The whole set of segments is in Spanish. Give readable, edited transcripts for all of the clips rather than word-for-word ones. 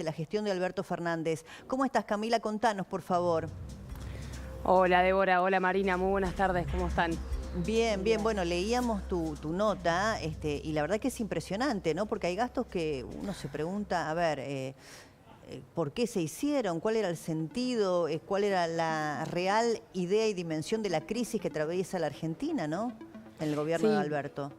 de la gestión de Alberto Fernández. ¿Cómo estás, Camila? Contanos, por favor. Hola, Débora. Hola, Marina. Muy buenas tardes. ¿Cómo están? Bien, bien. Bueno, leíamos tu nota y la verdad que es impresionante, ¿no? Porque hay gastos que uno se pregunta, a ver, ¿por qué se hicieron? ¿Cuál era el sentido? ¿Cuál era la real idea y dimensión de la crisis que atraviesa la Argentina, ¿no? En el gobierno de Sí. Alberto.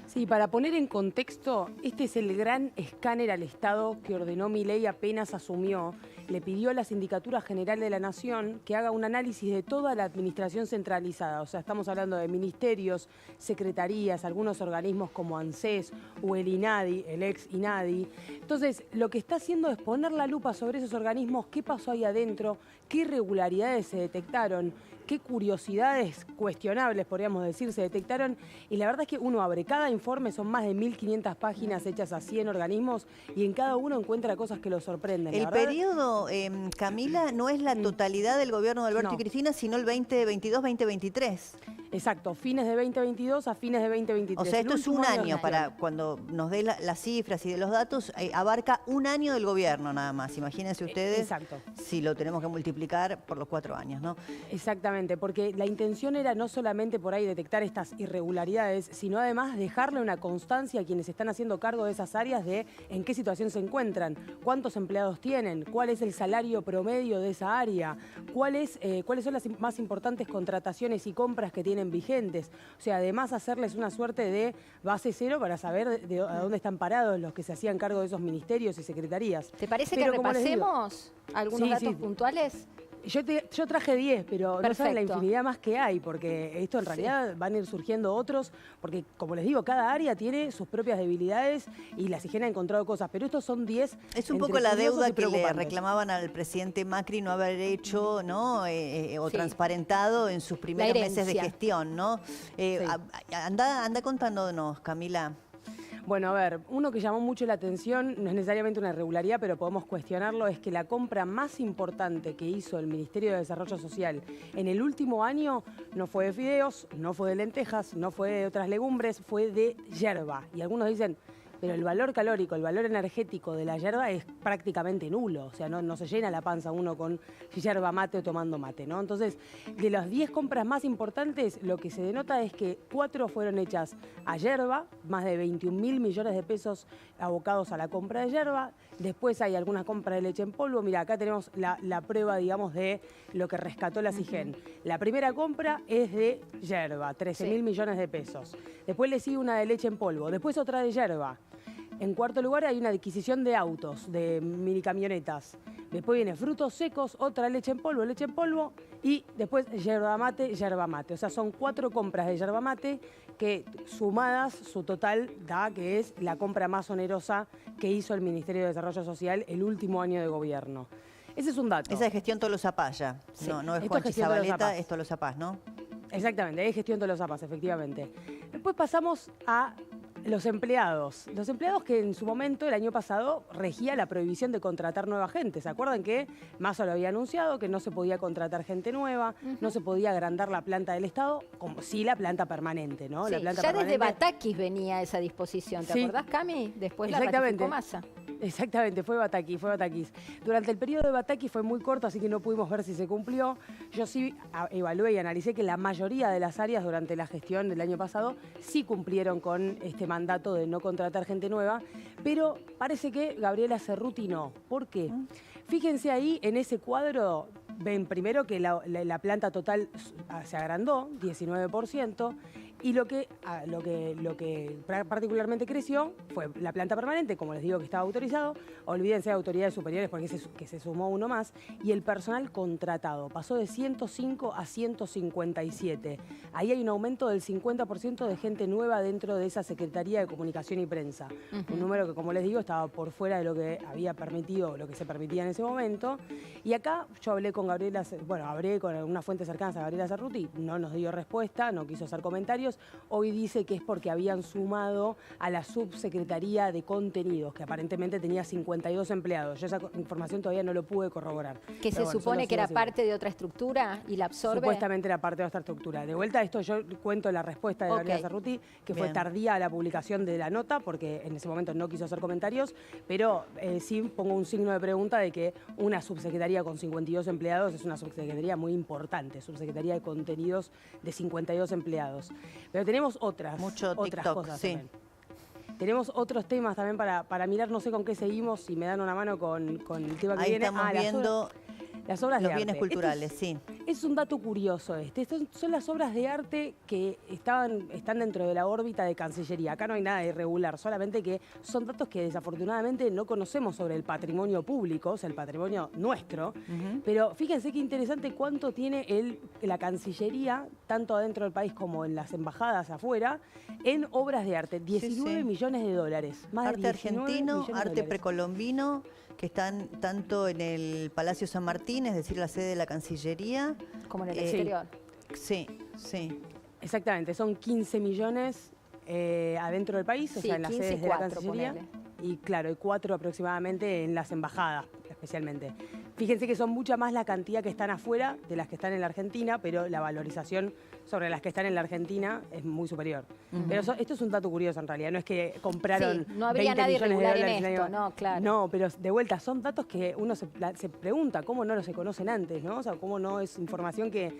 Sí, para poner en contexto, este es el gran escáner al Estado que ordenó Milei apenas asumió. Le pidió a la Sindicatura General de la Nación que haga un análisis de toda la administración centralizada. O sea, estamos hablando de ministerios, secretarías, algunos organismos como ANSES o el INADI, el ex INADI. Entonces, lo que está haciendo es poner la lupa sobre esos organismos, qué pasó ahí adentro, qué irregularidades se detectaron, qué curiosidades cuestionables, podríamos decir, se detectaron. Y la verdad es que uno abre cada informe, son más de 1.500 páginas hechas a 100 organismos y en cada uno encuentra cosas que lo sorprenden. El periodo, Camila, no es la totalidad del gobierno de Alberto y Cristina, sino el 2022-2023. Exacto, fines de 2022 a fines de 2023. O sea, esto es un año, para cuando nos dé las cifras y de los datos, abarca un año del gobierno nada más. Imagínense ustedes. Exacto. Si lo tenemos que multiplicar por los 4 años, ¿no? Exactamente, porque la intención era no solamente por ahí detectar estas irregularidades, sino además dejarle una constancia a quienes están haciendo cargo de esas áreas de en qué situación se encuentran, cuántos empleados tienen, cuál es el salario promedio de esa área, cuáles son las más importantes contrataciones y compras que tienen vigentes. O sea, además hacerles una suerte de base cero para saber a dónde están parados los que se hacían cargo de esos ministerios y secretarías. ¿Te parece que repasemos algunos datos puntuales? Yo traje 10, pero Perfecto. no saben la infinidad más que hay, porque esto en realidad van a ir surgiendo otros, porque como les digo, cada área tiene sus propias debilidades y la SIGEN ha encontrado cosas, pero estos son 10. Es un poco la deuda que le reclamaban al presidente Macri no haber hecho, ¿no? O transparentado en sus primeros meses de gestión, ¿no? Anda contándonos, Camila. Bueno, a ver, uno que llamó mucho la atención, no es necesariamente una irregularidad, pero podemos cuestionarlo, es que la compra más importante que hizo el Ministerio de Desarrollo Social en el último año no fue de fideos, no fue de lentejas, no fue de otras legumbres, fue de yerba. Y algunos dicen, pero el valor calórico, el valor energético de la yerba es prácticamente nulo. O sea, no se llena la panza uno con yerba mate o tomando mate, ¿no? Entonces, de las 10 compras más importantes, lo que se denota es que 4 fueron hechas a yerba, más de 21.000 millones de pesos abocados a la compra de yerba. Después hay algunas compras de leche en polvo. Mira, acá tenemos la prueba, digamos, de lo que rescató la SIGEN. La primera compra es de yerba, 13.000 millones de pesos. Después le sigue una de leche en polvo, después otra de yerba. En cuarto lugar hay una adquisición de autos, de minicamionetas. Después viene frutos secos, otra leche en polvo y después yerba mate. O sea, son 4 compras de yerba mate que sumadas su total da que es la compra más onerosa que hizo el Ministerio de Desarrollo Social el último año de gobierno. Ese es un dato. Esa es gestión Tolosa Paz ya. Sí. No es Juanchi Zabaleta, es Tolosa Paz, ¿no? Exactamente, es gestión Tolosa Paz, efectivamente. Después pasamos a los empleados. Los empleados que en su momento, el año pasado, regía la prohibición de contratar nueva gente. ¿Se acuerdan que Massa lo había anunciado, que no se podía contratar gente nueva, no se podía agrandar la planta del Estado, como sí la planta permanente, ¿no? Sí, la planta ya permanente. desde Batakis venía esa disposición, ¿te acordás, Cami? Después la ratificó Massa. Exactamente, fue Batakis. Durante el periodo de Batakis fue muy corto, así que no pudimos ver si se cumplió. Yo sí evalué y analicé que la mayoría de las áreas durante la gestión del año pasado sí cumplieron con este mandato de no contratar gente nueva, pero parece que Gabriela Cerruti no. ¿Por qué? Fíjense ahí en ese cuadro, ven primero que la planta total se agrandó, 19%, y lo que particularmente creció fue la planta permanente, como les digo que estaba autorizado, olvídense de autoridades superiores porque que se sumó uno más, y el personal contratado pasó de 105 a 157. Ahí hay un aumento del 50% de gente nueva dentro de esa Secretaría de Comunicación y Prensa. Un número que, como les digo, estaba por fuera de lo que había permitido, lo que se permitía en ese momento. Y acá yo hablé con unas fuentes cercanas a Gabriela Cerruti, no nos dio respuesta, no quiso hacer comentarios. comentarios, hoy dice que es porque habían sumado a la subsecretaría de contenidos, que aparentemente tenía 52 empleados. Yo esa información todavía no lo pude corroborar. Que se supone que era parte de otra estructura y la absorbe. Supuestamente era parte de otra estructura. De vuelta a esto yo cuento la respuesta de Gabriela Cerruti, que fue tardía a la publicación de la nota, porque en ese momento no quiso hacer comentarios, pero sí pongo un signo de pregunta de que una subsecretaría con 52 empleados es una subsecretaría muy importante, subsecretaría de contenidos de 52 empleados. Pero tenemos otras TikTok, cosas sí. también. Tenemos otros temas también para mirar, no sé con qué seguimos, si me dan una mano con el tema que Ahí viene. estamos viendo las obras los de bienes arte. culturales, sí. Es un dato curioso este. Estas son las obras de arte que están dentro de la órbita de Cancillería. Acá no hay nada irregular, solamente que son datos que desafortunadamente no conocemos sobre el patrimonio público, o sea, el patrimonio nuestro. Pero fíjense qué interesante cuánto tiene la Cancillería, tanto adentro del país como en las embajadas afuera, en obras de arte. 19 millones de dólares. Más arte de argentino, arte precolombino, que están tanto en el Palacio San Martín, es decir, la sede de la Cancillería. Como en el exterior. Sí, sí. Exactamente, son 15 millones adentro del país, o sea, en las sedes de la Cancillería. Y claro, hay 4 aproximadamente en las embajadas, especialmente. Fíjense que son mucha más la cantidad que están afuera de las que están en la Argentina, pero la valorización sobre las que están en la Argentina es muy superior. Pero esto es un dato curioso en realidad, no es que compraron no habría 20 nadie millones regular de dólares en esto, no, claro. No, pero de vuelta, son datos que uno se pregunta, ¿cómo no se conocen antes? ¿No? O sea, ¿cómo no es información que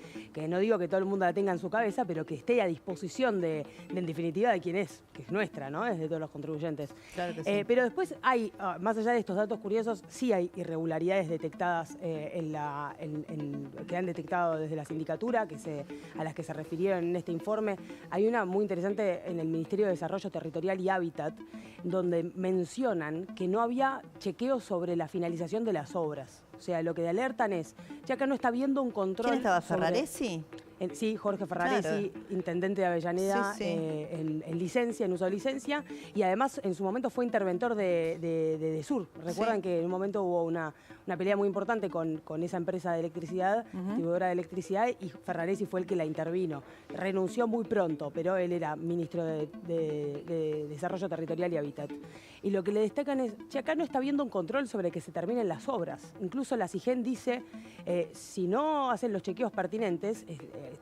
no digo que todo el mundo la tenga en su cabeza, pero que esté a disposición en definitiva, de quien es, que es nuestra, ¿no? Es de todos los contribuyentes. Claro que sí. Pero después hay, más allá de estos datos curiosos, sí hay irregularidades detectadas que han detectado desde la sindicatura, a las que se refirieron en este informe. Hay una muy interesante en el Ministerio de Desarrollo Territorial y Hábitat, donde mencionan que no había chequeos sobre la finalización de las obras. O sea, lo que alertan es, ya acá no está habiendo un control. ¿Quién estaba, Ferraresi? Sí, Jorge Ferraresi, intendente de Avellaneda, en licencia, en uso de licencia, y además en su momento fue interventor de DESUR. Recuerdan que en un momento hubo una pelea muy importante con esa empresa de electricidad, distribuidora de electricidad, y Ferraresi fue el que la intervino. Renunció muy pronto, pero él era ministro de Desarrollo Territorial y Hábitat. Y lo que le destacan es, che, acá no está habiendo un control sobre que se terminen las obras. Incluso la SIGEN dice, si no hacen los chequeos pertinentes,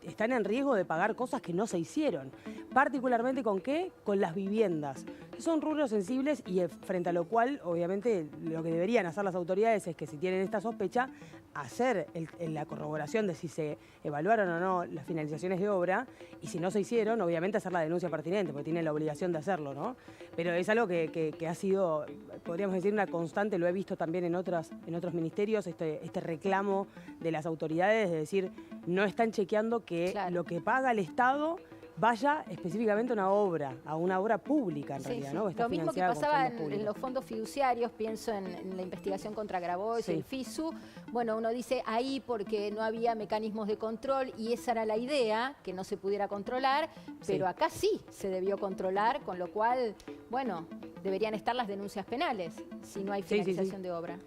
están en riesgo de pagar cosas que no se hicieron. Particularmente ¿con qué? Con las viviendas. Son rubros sensibles y frente a lo cual, obviamente, lo que deberían hacer las autoridades es que si tienen esta sospecha, hacer la corroboración de si se evaluaron o no las finalizaciones de obra, y si no se hicieron, obviamente hacer la denuncia pertinente, porque tienen la obligación de hacerlo, ¿no? Pero es algo que ha sido, podríamos decir, una constante, lo he visto también en otros ministerios, este reclamo de las autoridades de decir, no están chequeando que lo que paga el Estado vaya específicamente a una obra pública en realidad, ¿no? Lo mismo que pasaba en los fondos fiduciarios, pienso en la investigación contra Grabois, el FISU. Bueno, uno dice ahí porque no había mecanismos de control y esa era la idea, que no se pudiera controlar, pero acá sí se debió controlar, con lo cual, bueno, deberían estar las denuncias penales si no hay finalización de obra.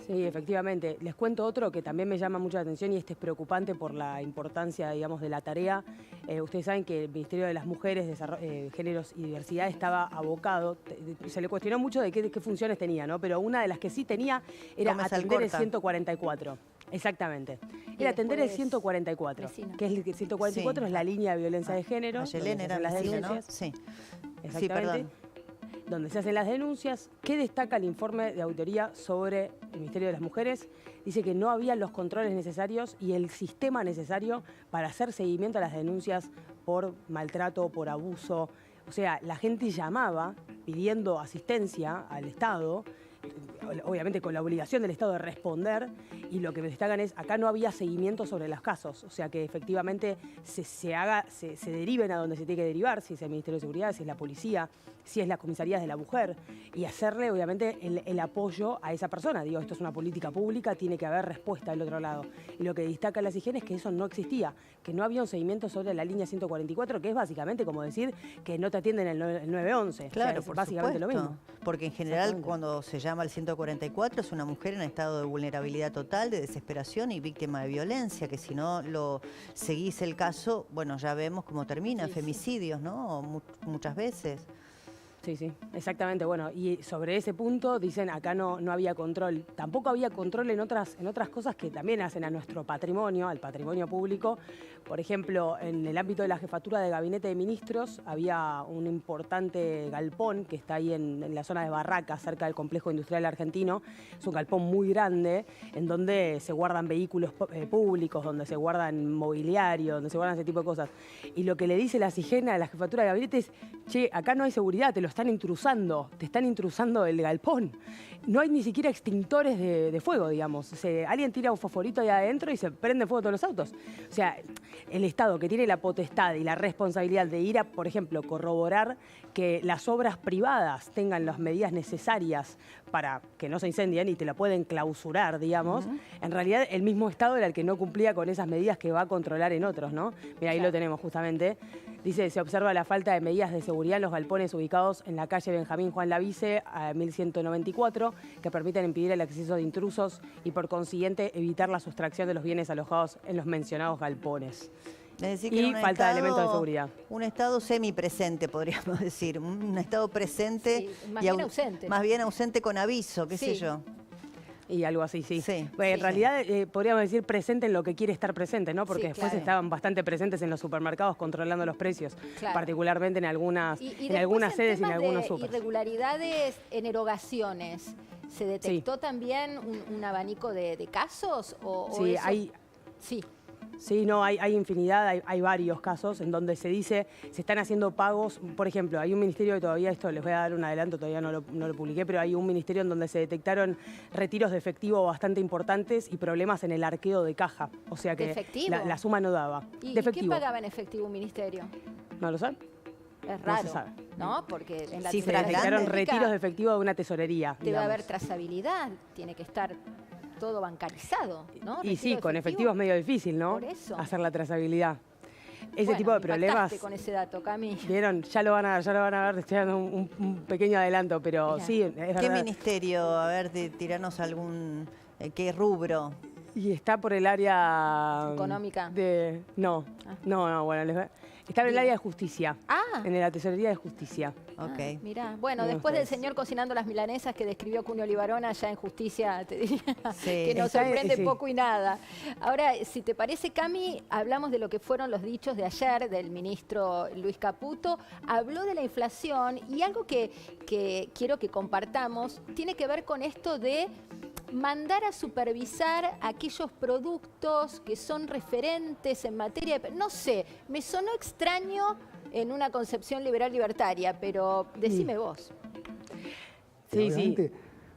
Sí, efectivamente. Les cuento otro que también me llama mucho la atención y este es preocupante por la importancia, digamos, de la tarea. Ustedes saben que el Ministerio de las Mujeres, Géneros y Diversidad estaba abocado. Se le cuestionó mucho de qué funciones tenía, ¿no? Pero una de las que sí tenía era atender el 144. Exactamente. Era atender el 144. Vecina. Que es el 144 es la línea de violencia de género. Ayelén era las denuncias. ¿No? Sí. Exactamente. Sí, perdón. Donde se hacen las denuncias. ¿Qué destaca el informe de auditoría sobre el Ministerio de las Mujeres? Dice que no había los controles necesarios y el sistema necesario para hacer seguimiento a las denuncias por maltrato, por abuso. O sea, la gente llamaba pidiendo asistencia al Estado, obviamente con la obligación del Estado de responder, y lo que me destacan es, acá no había seguimiento sobre los casos, o sea que efectivamente se deriven a donde se tiene que derivar, si es el Ministerio de Seguridad, si es la policía, si es la comisaría de la mujer, y hacerle obviamente el apoyo a esa persona. Digo, esto es una política pública, tiene que haber respuesta del otro lado. Y lo que destaca la CIGEN es que eso no existía, que no había un seguimiento sobre la línea 144, que es básicamente como decir que no te atienden el 911. Claro, o sea, es por básicamente supuesto, lo mismo. porque en general cuando se llama al 144 es una mujer en estado de vulnerabilidad total, de desesperación y víctima de violencia, que si no lo seguís el caso, bueno, ya vemos cómo termina, femicidios, ¿no? Muchas veces. Sí, sí, exactamente. Bueno, y sobre ese punto dicen acá no había control. Tampoco había control en otras cosas que también hacen a nuestro patrimonio, al patrimonio público. Por ejemplo, en el ámbito de la jefatura de gabinete de ministros había un importante galpón que está ahí en la zona de Barracas, cerca del complejo industrial argentino. Es un galpón muy grande en donde se guardan vehículos públicos, donde se guardan mobiliario, donde se guardan ese tipo de cosas. Y lo que le dice la CIGEN a la jefatura de gabinete es, che, acá no hay seguridad, te están intrusando el galpón. No hay ni siquiera extintores de fuego, digamos. Alguien tira un fosforito ahí adentro y se prende fuego todos los autos. O sea, el Estado que tiene la potestad y la responsabilidad de ir a, por ejemplo, corroborar que las obras privadas tengan las medidas necesarias para que no se incendien y te la pueden clausurar, digamos, en realidad el mismo Estado era el que no cumplía con esas medidas que va a controlar en otros, ¿no? Mira, ahí lo tenemos justamente. Dice, se observa la falta de medidas de seguridad en los galpones ubicados en la calle Benjamín Juan Lavice, a 1194, que permiten impedir el acceso de intrusos y por consiguiente evitar la sustracción de los bienes alojados en los mencionados galpones. Es decir, que y falta de elementos de seguridad. Un Estado semipresente, podríamos decir. Un Estado presente. Sí, más bien ausente. Más bien ausente con aviso, qué sé yo. Y algo así, sí. Sí, en realidad podríamos decir presente en lo que quiere estar presente, ¿no? Porque después estaban bastante presentes en los supermercados controlando los precios, particularmente en algunas sedes y en algunos super. Irregularidades en erogaciones. ¿Se detectó también un abanico de casos? Sí, hay... Sí, no, hay infinidad, hay varios casos en donde se dice, se están haciendo pagos, por ejemplo, hay un ministerio que todavía, esto les voy a dar un adelanto, todavía no lo publiqué, pero hay un ministerio en donde se detectaron retiros de efectivo bastante importantes y problemas en el arqueo de caja, o sea que la suma no daba. ¿Y qué pagaba en efectivo un ministerio? ¿No lo sabe? Es raro, no se sabe. ¿no? Porque en la se detectaron retiros de efectivo de una tesorería. Debe haber trazabilidad, tiene que estar todo bancarizado, ¿no? Y sí, con efectivo es medio difícil, ¿no? Por eso. Hacer la trazabilidad. Ese tipo de problemas. Con ese dato, Cami. Vieron, ya lo van a ver, estoy dando un pequeño adelanto, pero sí, es verdad. ¿Qué ministerio? A ver, tiranos algún, ¿qué rubro? Y está por el área... ¿Económica? No, bueno, está en el área de justicia. En la tesorería de justicia. Ok. Mirá, bueno, después del señor cocinando las milanesas que describió Cunio Libarona, ya en justicia te diría que nos sorprende poco y nada. Ahora, si te parece, Cami, hablamos de lo que fueron los dichos de ayer del ministro Luis Caputo. Habló de la inflación y algo que quiero que compartamos tiene que ver con esto de mandar a supervisar aquellos productos que son referentes en materia de... No sé, me sonó extraño en una concepción liberal libertaria, pero decime vos. Sí.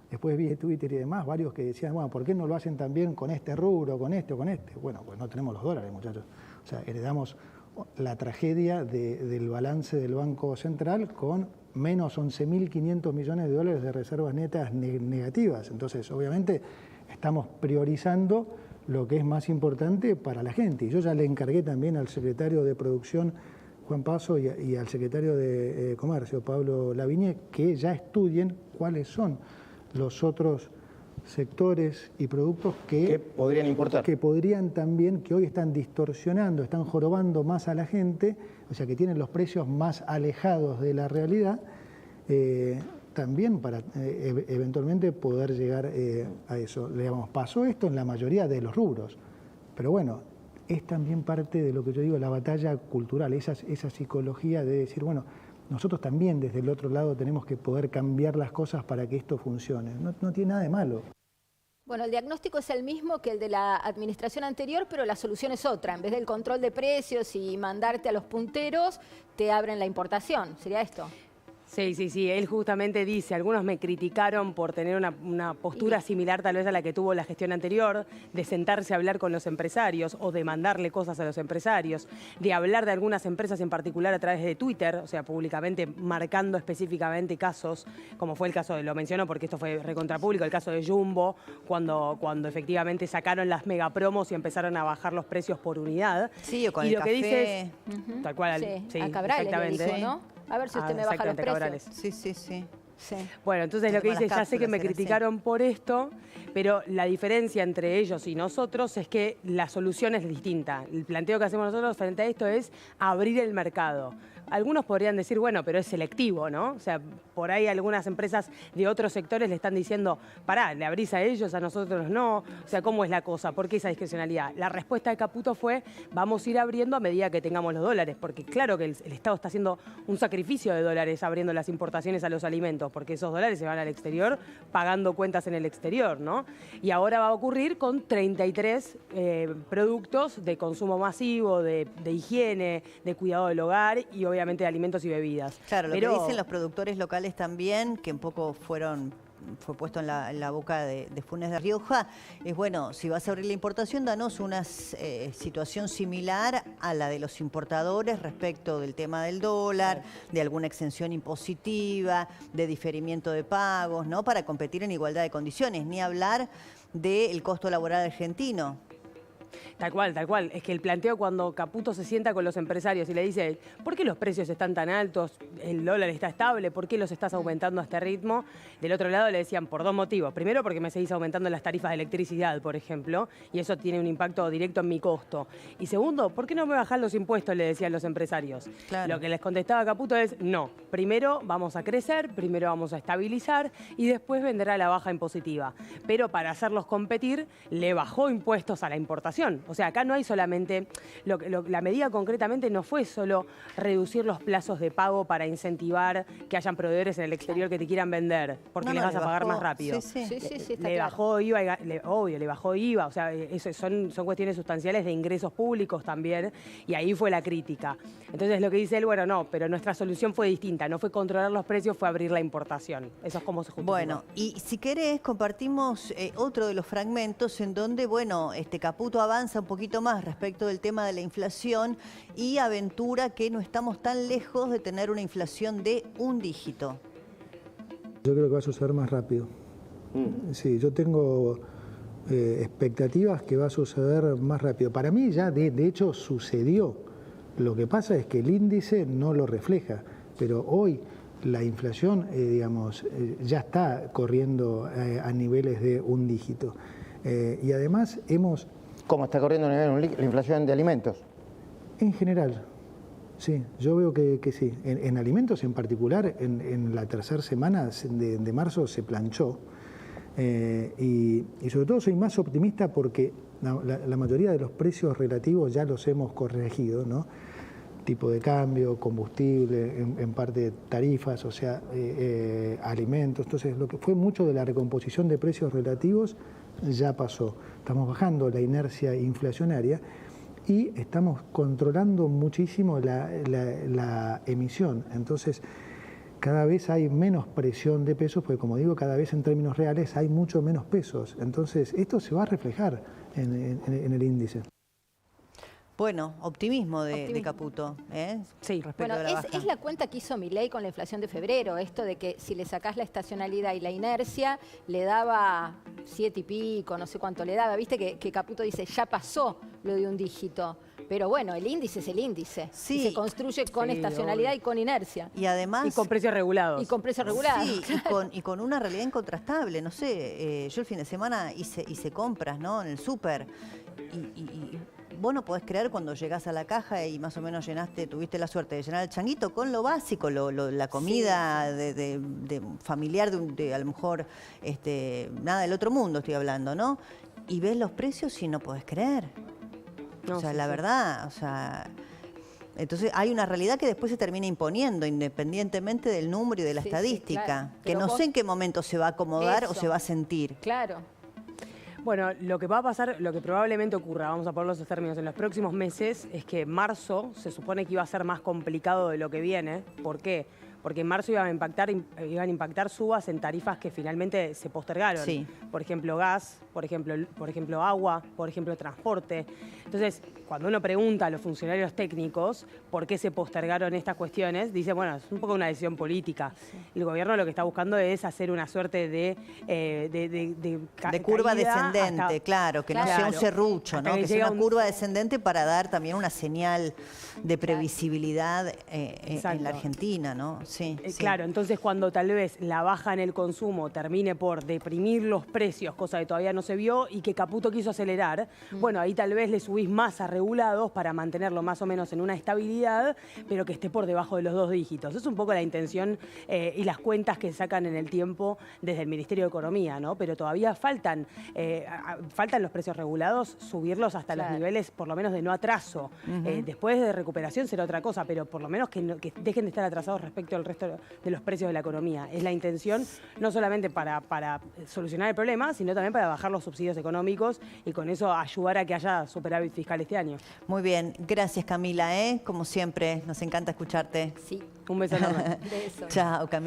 Después vi en Twitter y demás varios que decían, bueno, ¿por qué no lo hacen también con este rubro, con este o con este? Bueno, pues no tenemos los dólares, muchachos. O sea, heredamos la tragedia del balance del Banco Central con menos 11.500 millones de dólares de reservas netas negativas. Entonces, obviamente, estamos priorizando lo que es más importante para la gente. Y yo ya le encargué también al secretario de Producción, Juan Paso, y al secretario de Comercio, Pablo Laviñé, que ya estudien cuáles son los otros sectores y productos que podrían importar. Que podrían también, que hoy están distorsionando, están jorobando más a la gente, o sea, que tienen los precios más alejados de la realidad, también para eventualmente poder llegar a eso. Digamos, pasó esto en la mayoría de los rubros, pero bueno, es también parte de lo que yo digo, la batalla cultural, esa psicología de decir, bueno, nosotros también desde el otro lado tenemos que poder cambiar las cosas para que esto funcione. No tiene nada de malo. Bueno, el diagnóstico es el mismo que el de la administración anterior, pero la solución es otra. En vez del control de precios y mandarte a los punteros, te abren la importación. ¿Sería esto? Sí, él justamente dice, algunos me criticaron por tener una postura similar tal vez a la que tuvo la gestión anterior, de sentarse a hablar con los empresarios o de mandarle cosas a los empresarios, de hablar de algunas empresas en particular a través de Twitter, o sea, públicamente marcando específicamente casos, como fue el caso, lo menciono porque esto fue recontrapúblico, el caso de Jumbo, cuando efectivamente sacaron las megapromos y empezaron a bajar los precios por unidad. Sí, o con y el lo café. que dice es, tal cual, sí, a Cabrales le exactamente. dijo, ¿no? A ver si usted me baja los precios. Sí. Sí. Bueno, entonces lo que dice, ya sé que me criticaron por esto, pero la diferencia entre ellos y nosotros es que la solución es distinta. El planteo que hacemos nosotros frente a esto es abrir el mercado. Algunos podrían decir, bueno, pero es selectivo, ¿no? O sea, por ahí algunas empresas de otros sectores le están diciendo, pará, ¿le abrís a ellos, a nosotros no? O sea, ¿cómo es la cosa? ¿Por qué esa discrecionalidad? La respuesta de Caputo fue, vamos a ir abriendo a medida que tengamos los dólares, porque claro que el Estado está haciendo un sacrificio de dólares abriendo las importaciones a los alimentos, porque esos dólares se van al exterior pagando cuentas en el exterior, ¿no? Y ahora va a ocurrir con 33 productos de consumo masivo, de higiene, de cuidado del hogar y obviamente de alimentos y bebidas. Claro, lo que dicen los productores locales también, que un poco fue puesto en la boca de Funes de Rioja, es bueno, si vas a abrir la importación, danos una situación similar a la de los importadores respecto del tema del dólar, de alguna exención impositiva, de diferimiento de pagos, ¿no? Para competir en igualdad de condiciones, ni hablar del costo laboral argentino. Tal cual. Es que el planteo cuando Caputo se sienta con los empresarios y le dice, ¿por qué los precios están tan altos? El dólar está estable, ¿por qué los estás aumentando a este ritmo? Del otro lado le decían, por dos motivos. Primero, porque me seguís aumentando las tarifas de electricidad, por ejemplo, y eso tiene un impacto directo en mi costo. Y segundo, ¿por qué no me bajás los impuestos? Le decían los empresarios. Claro. Lo que les contestaba Caputo es, no, primero vamos a crecer, primero vamos a estabilizar y después vendrá la baja impositiva. Pero para hacerlos competir, le bajó impuestos a la importación. O sea, acá no hay solamente, la medida concretamente no fue solo reducir los plazos de pago para incentivar que hayan proveedores en el exterior que te quieran vender, porque les vas a pagar más rápido. Sí, le bajó IVA, obvio, le bajó IVA, o sea, eso son cuestiones sustanciales de ingresos públicos también, y ahí fue la crítica. Entonces lo que dice él, bueno, no, pero nuestra solución fue distinta, no fue controlar los precios, fue abrir la importación. Eso es como se justifica. Bueno, y si querés, compartimos otro de los fragmentos en donde, bueno, Caputo avanza un poquito más respecto del tema de la inflación y aventura que no estamos tan lejos de tener una inflación de un dígito. Yo creo que va a suceder más rápido. Sí, yo tengo expectativas que va a suceder más rápido. Para mí ya de hecho sucedió. Lo que pasa es que el índice no lo refleja, pero hoy la inflación, ya está corriendo a niveles de un dígito. Y además hemos... ¿Cómo está corriendo la inflación de alimentos? En general, sí, yo veo que sí. En alimentos en particular, en la tercera semana de marzo se planchó. Y sobre todo soy más optimista porque la mayoría de los precios relativos ya los hemos corregido, ¿no? Tipo de cambio, combustible, en parte tarifas, o sea, alimentos. Entonces, lo que fue mucho de la recomposición de precios relativos ya pasó. Estamos bajando la inercia inflacionaria y estamos controlando muchísimo la emisión. Entonces, cada vez hay menos presión de pesos, porque como digo, cada vez en términos reales hay mucho menos pesos. Entonces, esto se va a reflejar en el índice. Bueno, optimismo de Caputo, ¿eh? Sí. Respecto bueno, de la baja. es la cuenta que hizo Milei con la inflación de febrero, esto de que si le sacás la estacionalidad y la inercia, le daba 7 y pico, no sé cuánto le daba. Viste que Caputo dice, ya pasó lo de un dígito. Pero bueno, el índice es el índice. Sí. Y se construye con estacionalidad y con inercia. Y además... Y con precios regulados. Y con precios regulados. Sí, claro. y con una realidad incontrastable. No sé, yo el fin de semana hice compras, ¿no? En el súper. Y vos no podés creer cuando llegás a la caja y más o menos tuviste la suerte de llenar el changuito con lo básico, la comida de familiar, a lo mejor nada del otro mundo estoy hablando, ¿no? Y ves los precios y no podés creer. No, o sea, sí, la verdad, o sea... Entonces hay una realidad que después se termina imponiendo independientemente del número y de la estadística, claro. que no sé en qué momento se va a acomodar o se va a sentir. Claro. Bueno, lo que va a pasar, lo que probablemente ocurra, vamos a poner los términos, en los próximos meses, es que marzo se supone que iba a ser más complicado de lo que viene. ¿Por qué? porque en marzo iban a impactar subas en tarifas que finalmente se postergaron. Sí. Por ejemplo, gas, por ejemplo, agua, por ejemplo, transporte. Entonces, cuando uno pregunta a los funcionarios técnicos por qué se postergaron estas cuestiones, dice, bueno, es un poco una decisión política. Sí. El gobierno lo que está buscando es hacer una suerte de curva descendente, claro, que no sea un serrucho, ¿no? Que sea una curva descendente para dar también una señal de previsibilidad en la Argentina, ¿no? Sí, sí. Claro, entonces cuando tal vez la baja en el consumo termine por deprimir los precios, cosa que todavía no se vio y que Caputo quiso acelerar, bueno, ahí tal vez le subís más a regulados para mantenerlo más o menos en una estabilidad, pero que esté por debajo de los 2 dígitos. Es un poco la intención y las cuentas que sacan en el tiempo desde el Ministerio de Economía, ¿no? Pero todavía faltan los precios regulados, subirlos hasta los niveles por lo menos de no atraso. Después de recuperación será otra cosa, pero por lo menos que dejen de estar atrasados respecto al resto de los precios de la economía. Es la intención no solamente para solucionar el problema, sino también para bajar los subsidios económicos y con eso ayudar a que haya superávit fiscal este año. Muy bien, gracias Camila, como siempre, nos encanta escucharte. Sí. Un beso enorme. Beso. Chao Camila.